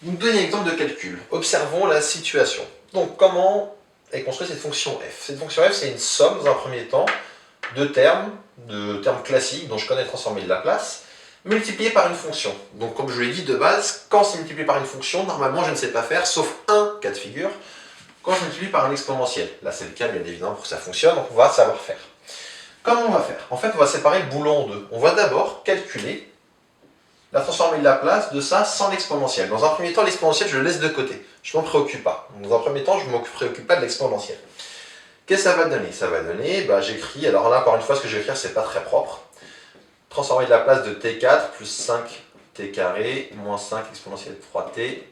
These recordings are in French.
Donc, deuxième exemple de calcul. Observons la situation. Donc, comment est construite cette fonction f? Cette fonction f, c'est une somme, dans un premier temps, de termes classiques, dont je connais transformer de Laplace, multipliés par une fonction. Donc, comme je vous l'ai dit de base, quand c'est multiplié par une fonction, normalement, je ne sais pas faire, sauf un cas de figure, quand je multiplie par un exponentiel. Là, c'est le cas, bien évidemment, pour que ça fonctionne, donc on va savoir faire. Comment on va faire? En fait, on va séparer le boulot en deux. On va d'abord calculer la transformée de Laplace de ça sans l'exponentiel. Dans un premier temps, l'exponentiel, je le laisse de côté. Je ne m'en préoccupe pas. Dans un premier temps, je ne me préoccupe pas de l'exponentiel. Qu'est-ce que ça va donner? Ça va donner, j'écris, alors là, encore une fois, ce que je vais écrire, c'est pas très propre. Transformée de Laplace de t4 plus 5t carré moins 5 exponentielle 3t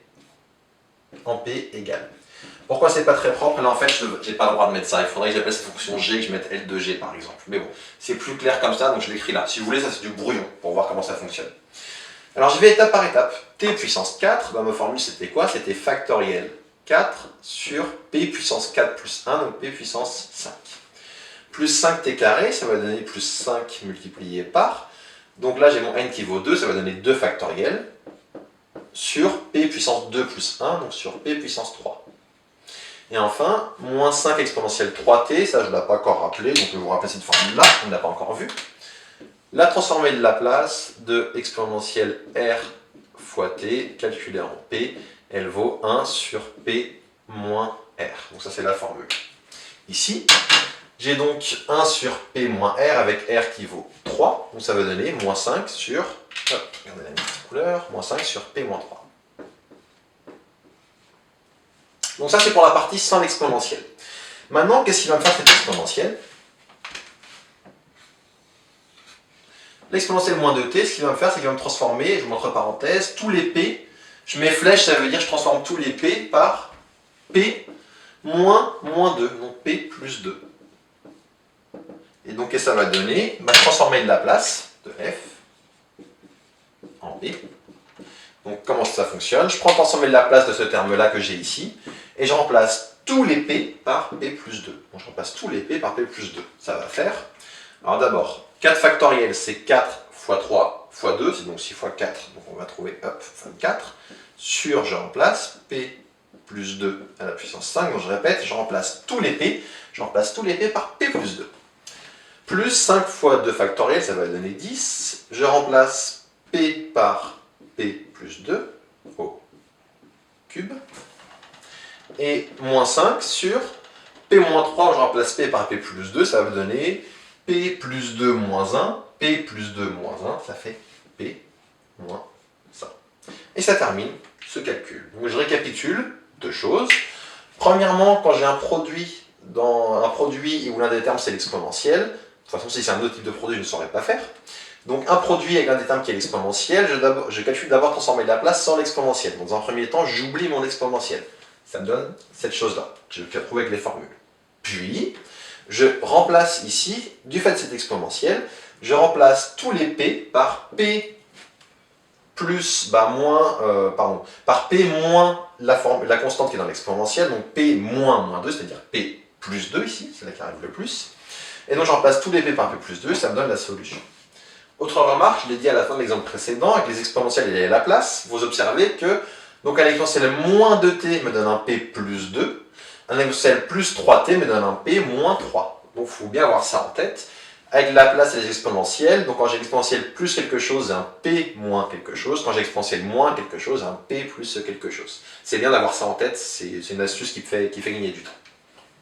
en p égale. Pourquoi c'est pas très propre? Là, en fait, je n'ai pas le droit de mettre ça. Il faudrait que j'appelle cette fonction g, que je mette L de g, par exemple. Mais bon, c'est plus clair comme ça, donc je l'écris là. Si vous voulez, ça c'est du brouillon, pour voir comment ça fonctionne. Alors, je vais étape par étape. T puissance 4, ma formule, c'était quoi? C'était factoriel 4 sur P puissance 4 plus 1, donc P puissance 5. Plus 5t carré, ça va donner plus 5 multiplié par. Donc là, j'ai mon n qui vaut 2, ça va donner 2 factoriel sur P puissance 2 plus 1, donc sur P puissance 3. Et enfin, moins 5 exponentielle 3t, ça je ne l'ai pas encore rappelé, donc je vais vous rappeler cette formule-là, on ne l'a pas encore vue. La transformée de Laplace de exponentielle r fois t, calculée en p, elle vaut 1 sur p moins r. Donc ça c'est la formule. Ici, j'ai donc 1 sur p moins r avec r qui vaut 3, donc ça va donner moins 5 sur, regardez la petite couleur, moins 5 sur p moins 3. Donc ça c'est pour la partie sans l'exponentiel. Maintenant, qu'est-ce qu'il va me faire cet exponentiel? L'exponentiel moins 2t, ce qu'il va me faire, c'est qu'il va me transformer, je vous montre entre parenthèses, tous les p, je mets flèche, ça veut dire que je transforme tous les p par p moins 2, donc p plus 2. Et donc, qu'est-ce que ça va donner? Transformer de Laplace de f en p. Donc, comment ça fonctionne? Je prends transformer de Laplace de ce terme-là que j'ai ici, et je remplace tous les p par p plus 2. Donc, je remplace tous les p par p plus 2. Ça va faire. Alors d'abord, 4 factoriel, c'est 4 fois 3 fois 2, c'est donc 6 fois 4, donc on va trouver, 24, sur, je remplace, p plus 2 à la puissance 5, donc je répète, je remplace tous les p par p plus 2. Plus 5 fois 2 factoriel, ça va donner 10, je remplace p par p plus 2 au cube, et moins 5 sur p moins 3, je remplace p par p plus 2, ça va donner p plus 2 moins 1, p plus 2 moins 1, ça fait p moins ça. Et ça termine ce calcul. Donc je récapitule deux choses. Premièrement, quand j'ai un produit où l'un des termes c'est l'exponentiel, de toute façon si c'est un autre type de produit je ne saurais pas faire. Donc un produit avec l'un des termes qui est l'exponentiel, je calcule d'abord transformer de Laplace sans l'exponentiel. Dans un premier temps, j'oublie mon exponentiel. Ça me donne cette chose-là, que j'ai trouvé avec les formules. Puis, je remplace ici, du fait de cet exponentiel, je remplace tous les p par p plus, par p moins la constante qui est dans l'exponentiel, donc p moins 2, c'est-à-dire p plus 2 ici, c'est là qui arrive le plus. Et donc je remplace tous les p par p plus 2, ça me donne la solution. Autre remarque, je l'ai dit à la fin de l'exemple précédent, avec les exponentiels et la place, vous observez que donc à l'exponentiel moins 2t me donne un p plus 2, un exponentiel plus 3t me donne un p moins 3. Donc il faut bien avoir ça en tête. Avec Laplace et les exponentiels, donc quand j'ai l'exponentiel plus quelque chose, j'ai un p moins quelque chose. Quand j'ai l'exponentiel moins quelque chose, j'ai un p plus quelque chose. C'est bien d'avoir ça en tête, c'est une astuce qui fait gagner du temps.